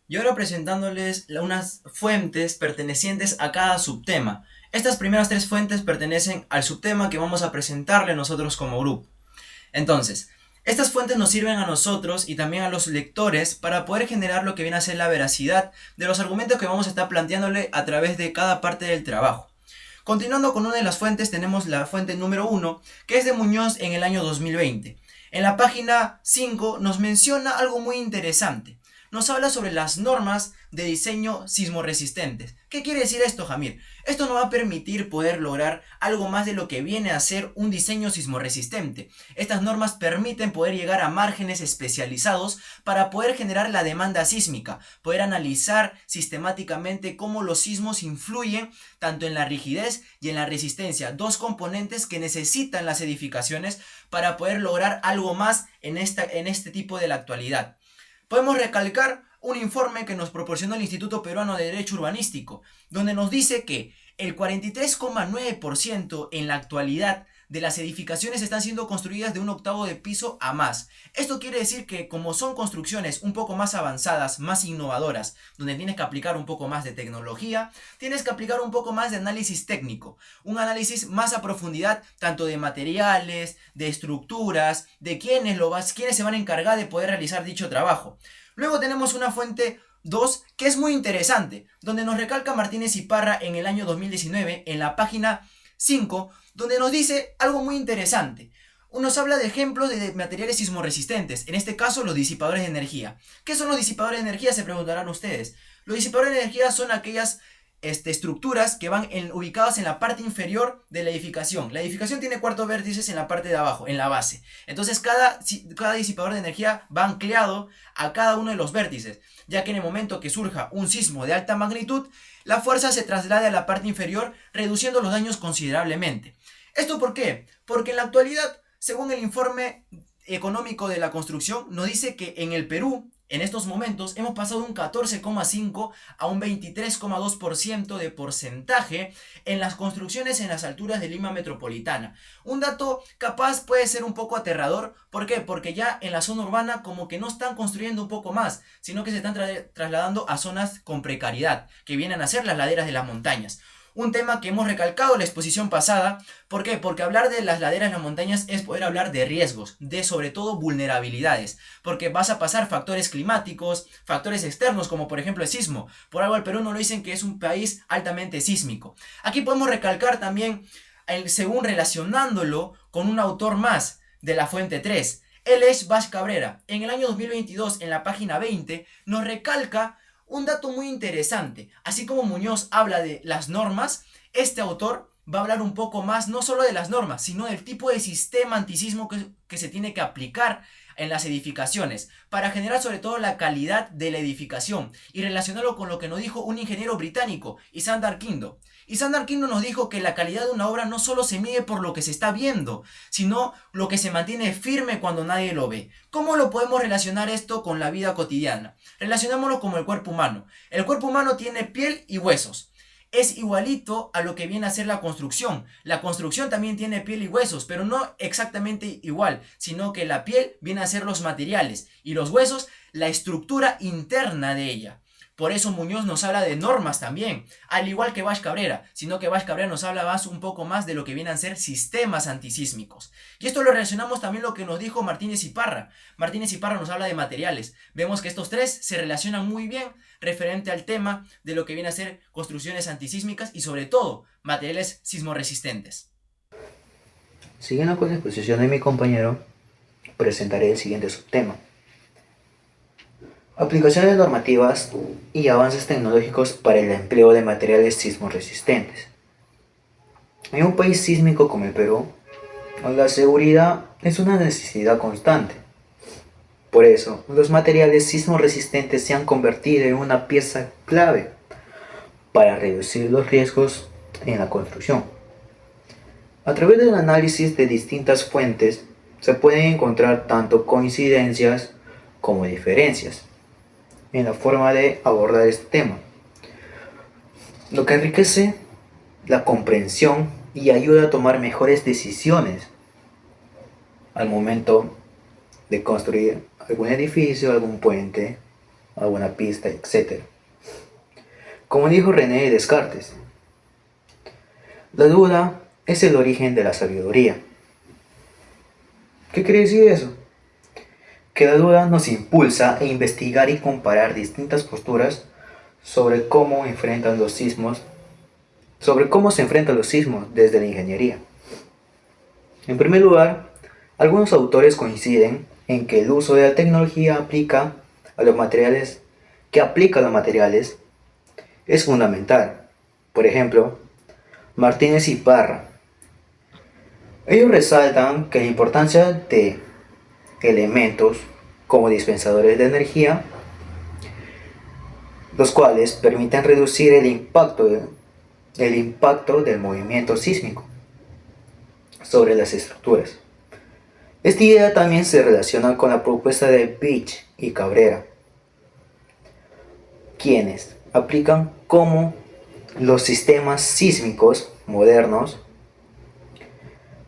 Y ahora presentándoles unas fuentes pertenecientes a cada subtema. Estas primeras tres fuentes pertenecen al subtema que vamos a presentarle nosotros como grupo. Entonces, estas fuentes nos sirven a nosotros y también a los lectores para poder generar lo que viene a ser la veracidad de los argumentos que vamos a estar planteándole a través de cada parte del trabajo. Continuando con una de las fuentes, tenemos la fuente número uno, que es de Muñoz en el año 2020. En la página 5 nos menciona algo muy interesante. Nos habla sobre las normas de diseño sismoresistentes. ¿Qué quiere decir esto, Jamir? Esto nos va a permitir poder lograr algo más de lo que viene a ser un diseño sismoresistente. Estas normas permiten poder llegar a márgenes especializados para poder generar la demanda sísmica, poder analizar sistemáticamente cómo los sismos influyen tanto en la rigidez y en la resistencia, dos componentes que necesitan las edificaciones para poder lograr algo más en este tipo de la actualidad. Podemos recalcar un informe que nos proporcionó el Instituto Peruano de Derecho Urbanístico, donde nos dice que el 43,9% en la actualidad de las edificaciones están siendo construidas de un octavo de piso a más. Esto quiere decir que como son construcciones un poco más avanzadas, más innovadoras, donde tienes que aplicar un poco más de tecnología, tienes que aplicar un poco más de análisis técnico, un análisis más a profundidad tanto de materiales, de estructuras, de quiénes se van a encargar de poder realizar dicho trabajo. Luego tenemos una fuente 2 que es muy interesante, donde nos recalca Martínez y Parra en el año 2019 en la página 5, donde nos dice algo muy interesante. Nos habla de ejemplos de materiales sismoresistentes, en este caso los disipadores de energía. ¿Qué son los disipadores de energía? Se preguntarán ustedes. Los disipadores de energía son aquellas estructuras que van ubicadas en la parte inferior de la edificación. La edificación tiene cuatro vértices en la parte de abajo, en la base. Entonces cada disipador de energía va anclado a cada uno de los vértices, ya que en el momento que surja un sismo de alta magnitud, la fuerza se traslada a la parte inferior, reduciendo los daños considerablemente. ¿Esto por qué? Porque en la actualidad, según el informe económico de la construcción, nos dice que en el Perú, en estos momentos, hemos pasado de un 14,5 a un 23,2% de porcentaje en las construcciones en las alturas de Lima metropolitana. Un dato capaz puede ser un poco aterrador. ¿Por qué? Porque ya en la zona urbana como que no están construyendo un poco más, sino que se están trasladando a zonas con precariedad, que vienen a ser las laderas de las montañas. Un tema que hemos recalcado en la exposición pasada. ¿Por qué? Porque hablar de las laderas de las montañas es poder hablar de riesgos, de sobre todo vulnerabilidades, porque vas a pasar factores climáticos, factores externos como por ejemplo el sismo. Por algo al Perú no lo dicen que es un país altamente sísmico. Aquí podemos recalcar también, según relacionándolo con un autor más de la fuente 3, él es Bash Cabrera. En el año 2022, en la página 20, nos recalca un dato muy interesante. Así como Muñoz habla de las normas, este autor va a hablar un poco más no solo de las normas, sino del tipo de sistema antisismo que se tiene que aplicar en las edificaciones para generar sobre todo la calidad de la edificación y relacionarlo con lo que nos dijo un ingeniero británico, Isander Kindo. Isander Kindo nos dijo que la calidad de una obra no solo se mide por lo que se está viendo, sino lo que se mantiene firme cuando nadie lo ve. ¿Cómo lo podemos relacionar esto con la vida cotidiana? Relacionémoslo como el cuerpo humano. El cuerpo humano tiene piel y huesos. Es igualito a lo que viene a ser la construcción. La construcción también tiene piel y huesos, pero no exactamente igual, sino que la piel viene a ser los materiales y los huesos la estructura interna de ella. Por eso Muñoz nos habla de normas también, al igual que Bash Cabrera, sino que Bash Cabrera nos habla un poco más de lo que vienen a ser sistemas antisísmicos. Y esto lo relacionamos también lo que nos dijo Martínez y Parra. Martínez y Parra nos habla de materiales. Vemos que estos tres se relacionan muy bien referente al tema de lo que viene a ser construcciones antisísmicas y sobre todo materiales sismoresistentes. Siguiendo con la exposición de mi compañero, presentaré el siguiente subtema. Aplicaciones normativas y avances tecnológicos para el empleo de materiales sismoresistentes. En un país sísmico como el Perú, la seguridad es una necesidad constante. Por eso, los materiales sismoresistentes se han convertido en una pieza clave para reducir los riesgos en la construcción. A través del análisis de distintas fuentes, se pueden encontrar tanto coincidencias como diferencias en la forma de abordar este tema, lo que enriquece la comprensión y ayuda a tomar mejores decisiones al momento de construir algún edificio, algún puente a una pista, etc. Como dijo René Descartes, la duda es el origen de la sabiduría. ¿Qué quiere decir eso? Que la duda nos impulsa a investigar y comparar distintas posturas sobre cómo sobre cómo se enfrentan los sismos desde la ingeniería. En primer lugar, algunos autores coinciden en que el uso de la tecnología aplica a los materiales es fundamental. Por ejemplo, Martínez y Parra. Ellos resaltan que la importancia de elementos como dispensadores de energía, los cuales permiten reducir el impacto del movimiento sísmico sobre las estructuras. Esta idea también se relaciona con la propuesta de Beach y Cabrera, quienes aplican cómo los sistemas sísmicos modernos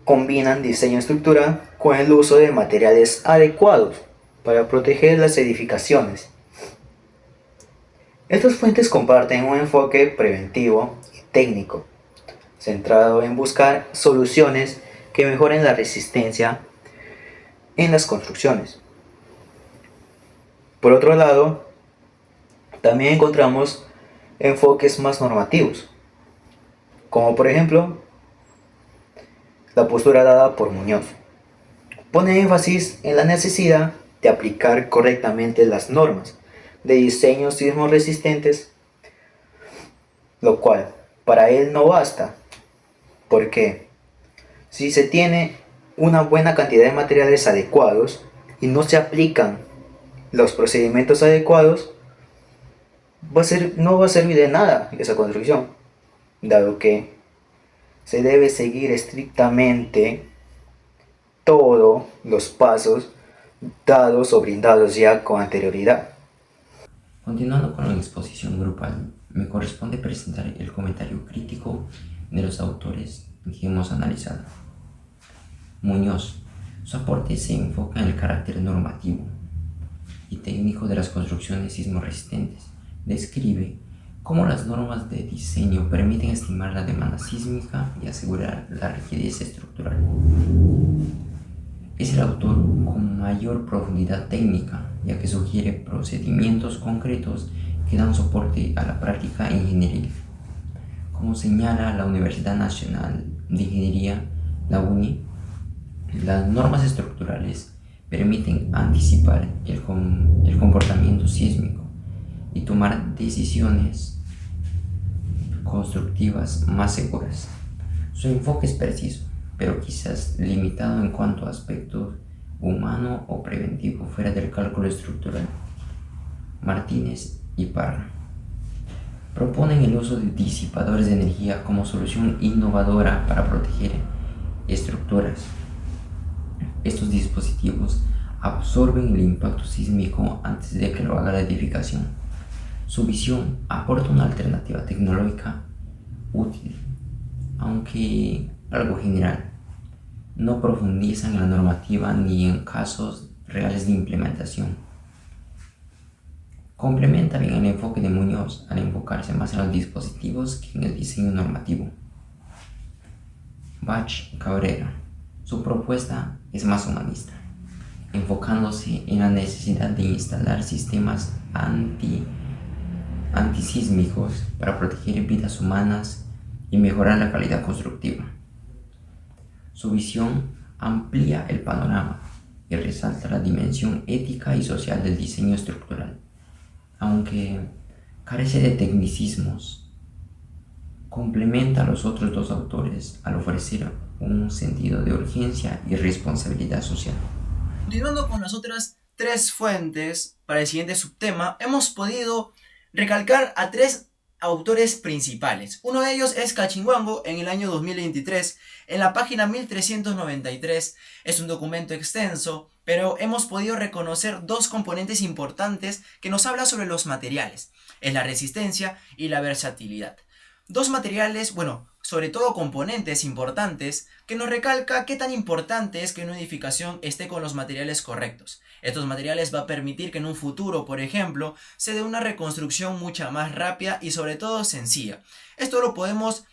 combinan diseño estructural con el uso de materiales adecuados para proteger las edificaciones. Estas fuentes comparten un enfoque preventivo y técnico, centrado en buscar soluciones que mejoren la resistencia en las construcciones. Por otro lado, también encontramos enfoques más normativos, como por ejemplo la postura dada por Muñoz. Pone énfasis en la necesidad de aplicar correctamente las normas de diseño sismo resistentes, lo cual para él no basta, porque si se tiene una buena cantidad de materiales adecuados y no se aplican los procedimientos adecuados, no va a servir de nada esa construcción, dado que se debe seguir estrictamente todos los pasos dados o brindados ya con anterioridad. Continuando con la exposición grupal, me corresponde presentar el comentario crítico de los autores que hemos analizado. Muñoz, su aporte se enfoca en el carácter normativo y técnico de las construcciones sismorresistentes. Describe cómo las normas de diseño permiten estimar la demanda sísmica y asegurar la rigidez estructural. Es el autor con mayor profundidad técnica, ya que sugiere procedimientos concretos que dan soporte a la práctica ingenieril. Como señala la Universidad Nacional de Ingeniería, la UNI, las normas estructurales permiten anticipar el comportamiento sísmico y tomar decisiones constructivas más seguras. Su enfoque es preciso, pero quizás limitado en cuanto a aspectos humano o preventivo fuera del cálculo estructural. Martínez y Parra proponen el uso de disipadores de energía como solución innovadora para proteger estructuras. Estos dispositivos absorben el impacto sísmico antes de que lo haga la edificación. Su visión aporta una alternativa tecnológica útil, aunque algo general. No profundizan en la normativa ni en casos reales de implementación. Complementa bien el enfoque de Muñoz al enfocarse más en los dispositivos que en el diseño normativo. Bach Cabrera. Su propuesta es más humanista, enfocándose en la necesidad de instalar sistemas antisísmicos para proteger vidas humanas y mejorar la calidad constructiva. Su visión amplía el panorama y resalta la dimensión ética y social del diseño estructural, aunque carece de tecnicismos. Complementa a los otros dos autores al ofrecer un sentido de urgencia y responsabilidad social. Continuando con las otras tres fuentes para el siguiente subtema, hemos podido recalcar a tres autores principales. Uno de ellos es Cachimwambo en el año 2023, en la página 1393. Es un documento extenso, pero hemos podido reconocer dos componentes importantes que nos hablan sobre los materiales. Es la resistencia y la versatilidad. Dos materiales, sobre todo componentes importantes, que nos recalca qué tan importante es que una edificación esté con los materiales correctos. Estos materiales va a permitir que en un futuro, por ejemplo, se dé una reconstrucción mucha más rápida y sobre todo sencilla. Esto lo podemos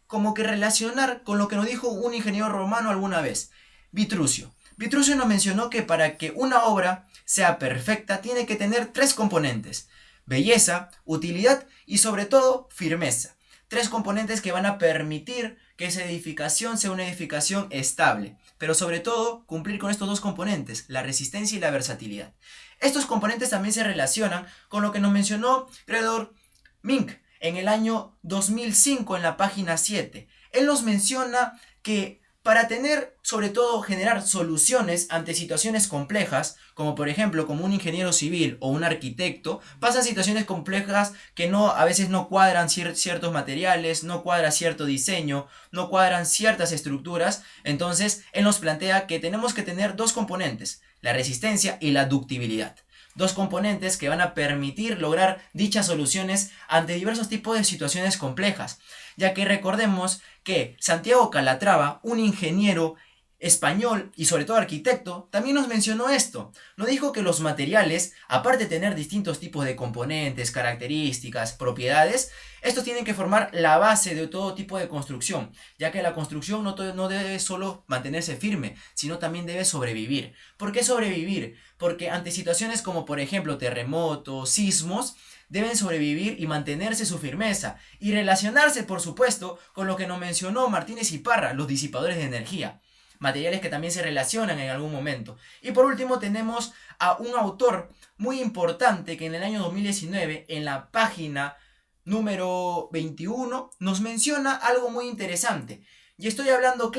como que relacionar con lo que nos dijo un ingeniero romano alguna vez, Vitrucio. Vitrucio nos mencionó que para que una obra sea perfecta tiene que tener tres componentes: belleza, utilidad y sobre todo firmeza. Tres componentes que van a permitir que esa edificación sea una edificación estable, pero sobre todo cumplir con estos dos componentes, la resistencia y la versatilidad. Estos componentes también se relacionan con lo que nos mencionó Gregor Mink en el año 2005 en la página 7. Él nos menciona que para tener, sobre todo, generar soluciones ante situaciones complejas, como por ejemplo, como un ingeniero civil o un arquitecto, pasan situaciones complejas que a veces no cuadran ciertos materiales, no cuadra cierto diseño, no cuadran ciertas estructuras. Entonces, él nos plantea que tenemos que tener dos componentes, la resistencia y la ductibilidad. Dos componentes que van a permitir lograr dichas soluciones ante diversos tipos de situaciones complejas, ya que recordemos que Santiago Calatrava, un ingeniero español y sobre todo arquitecto, también nos mencionó esto. Nos dijo que los materiales, aparte de tener distintos tipos de componentes, características, propiedades, estos tienen que formar la base de todo tipo de construcción, ya que la construcción no debe solo mantenerse firme, sino también debe sobrevivir. ¿Por qué sobrevivir? Porque ante situaciones como por ejemplo terremotos, sismos, deben sobrevivir y mantenerse su firmeza y relacionarse, por supuesto, con lo que nos mencionó Martínez y Parra, los disipadores de energía, materiales que también se relacionan en algún momento. Y por último tenemos a un autor muy importante que en el año 2019 en la página número 21 nos menciona algo muy interesante. Y estoy hablando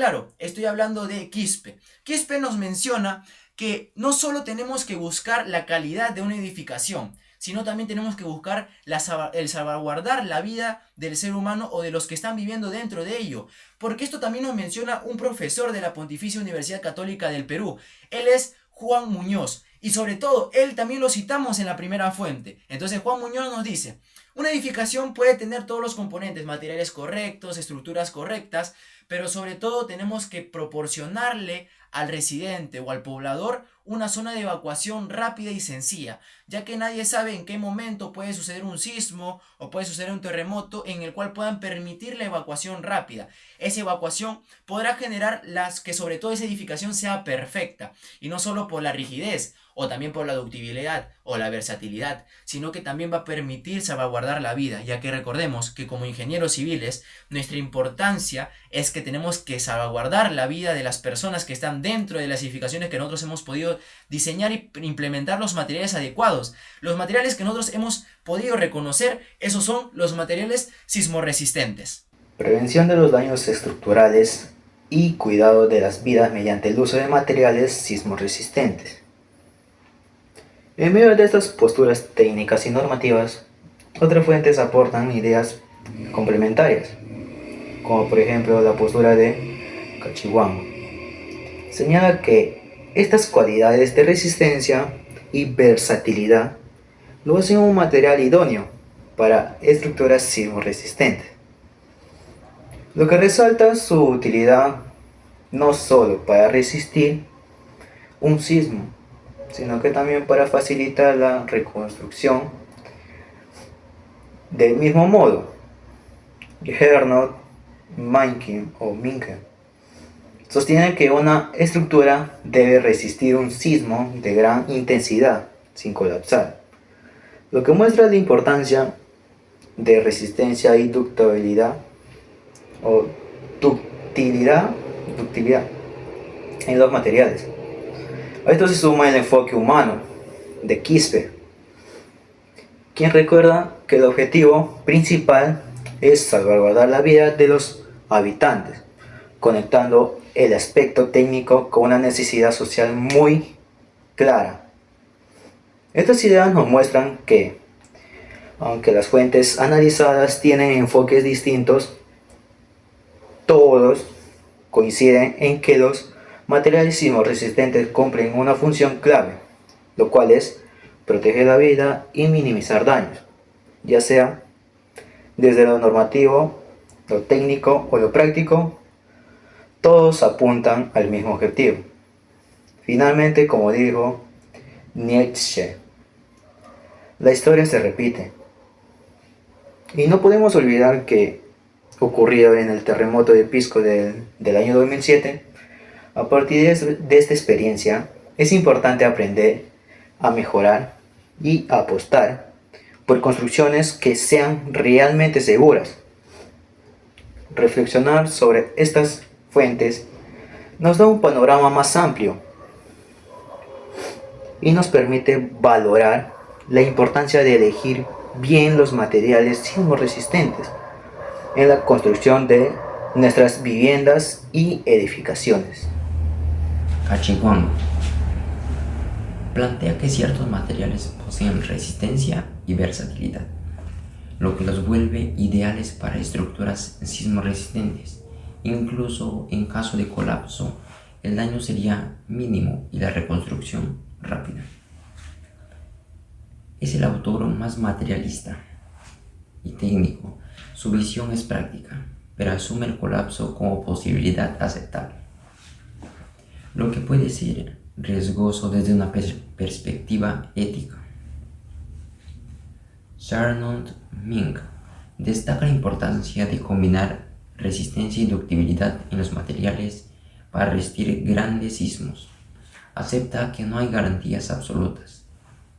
de Quispe. Quispe nos menciona que no solo tenemos que buscar la calidad de una edificación, sino también tenemos que buscar el salvaguardar la vida del ser humano o de los que están viviendo dentro de ello. Porque esto también nos menciona un profesor de la Pontificia Universidad Católica del Perú. Él es Juan Muñoz. Y sobre todo, él también lo citamos en la primera fuente. Entonces Juan Muñoz nos dice: una edificación puede tener todos los componentes, materiales correctos, estructuras correctas, pero sobre todo tenemos que proporcionarle al residente o al poblador una zona de evacuación rápida y sencilla, ya que nadie sabe en qué momento puede suceder un sismo o puede suceder un terremoto en el cual puedan permitir la evacuación rápida. Esa evacuación podrá generar que sobre todo esa edificación sea perfecta, y no solo por la rigidez o también por la ductibilidad o la versatilidad, sino que también va a permitir salvaguardar la vida, ya que recordemos que como ingenieros civiles nuestra importancia es que tenemos que salvaguardar la vida de las personas que están dentro de las edificaciones que nosotros hemos podido diseñar y implementar los materiales adecuados. Los materiales que nosotros hemos podido reconocer, esos son los materiales sismorresistentes. Prevención de los daños estructurales y cuidado de las vidas mediante el uso de materiales sismorresistentes. En medio de estas posturas técnicas y normativas, otras fuentes aportan ideas complementarias, como por ejemplo la postura de Cachihuango. Señala que estas cualidades de resistencia y versatilidad lo hacen un material idóneo para estructuras sismorresistentes, lo que resalta su utilidad no solo para resistir un sismo, sino que también para facilitar la reconstrucción. Del mismo modo, Gernot Minken sostiene que una estructura debe resistir un sismo de gran intensidad sin colapsar, lo que muestra la importancia de resistencia y ductilidad en los materiales. A esto se suma el enfoque humano de Quispe, quien recuerda que el objetivo principal es salvaguardar la vida de los habitantes, conectando el aspecto técnico con una necesidad social muy clara. Estas ideas nos muestran que, aunque las fuentes analizadas tienen enfoques distintos, todos coinciden en que los materiales sismorresistentes cumplen una función clave, lo cual es proteger la vida y minimizar daños, ya sea desde lo normativo lo técnico o lo práctico, todos apuntan al mismo objetivo. Finalmente, como dijo Nietzsche, la historia se repite. Y no podemos olvidar que ocurrido en el terremoto de Pisco del año 2007, a partir de esta experiencia es importante aprender a mejorar y a apostar por construcciones que sean realmente seguras. Reflexionar sobre estas fuentes nos da un panorama más amplio y nos permite valorar la importancia de elegir bien los materiales sismorresistentes en la construcción de nuestras viviendas y edificaciones. Cachiguango plantea que ciertos materiales poseen resistencia y versatilidad, lo que los vuelve ideales para estructuras sismorresistentes. Incluso en caso de colapso, el daño sería mínimo y la reconstrucción rápida. Es el autor más materialista y técnico. Su visión es práctica, pero asume el colapso como posibilidad aceptable, lo que puede ser riesgoso desde una perspectiva ética. Charnot Ming destaca la importancia de combinar resistencia y ductibilidad en los materiales para resistir grandes sismos. Acepta que no hay garantías absolutas,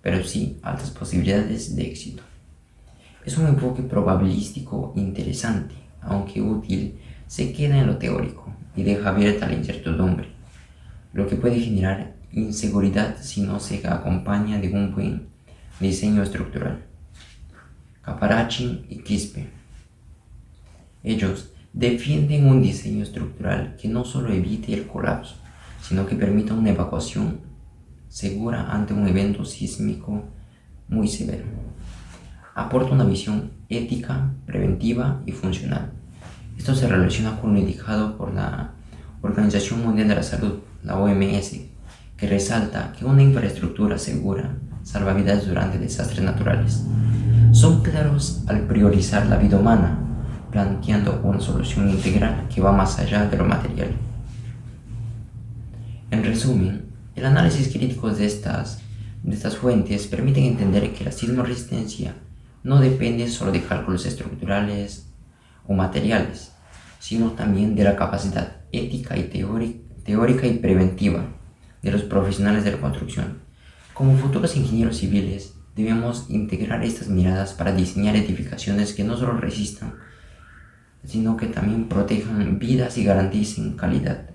pero sí altas posibilidades de éxito. Es un enfoque probabilístico interesante, aunque útil, se queda en lo teórico y deja abierta la incertidumbre, lo que puede generar inseguridad si no se acompaña de un buen diseño estructural. Caparachi y Quispe. Ellos defienden un diseño estructural que no solo evite el colapso, sino que permita una evacuación segura ante un evento sísmico muy severo. Aporta una visión ética, preventiva y funcional. Esto se relaciona con lo indicado por la Organización Mundial de la Salud, la OMS, que resalta que una infraestructura segura salva vidas durante desastres naturales. Son claros al priorizar la vida humana, planteando una solución integral que va más allá de lo material. En resumen, el análisis crítico de estas fuentes permiten entender que la sismoresistencia no depende solo de cálculos estructurales o materiales, sino también de la capacidad ética y teórica y preventiva de los profesionales de la construcción. Como futuros ingenieros civiles, debemos integrar estas miradas para diseñar edificaciones que no solo resistan, sino que también protejan vidas y garanticen calidad.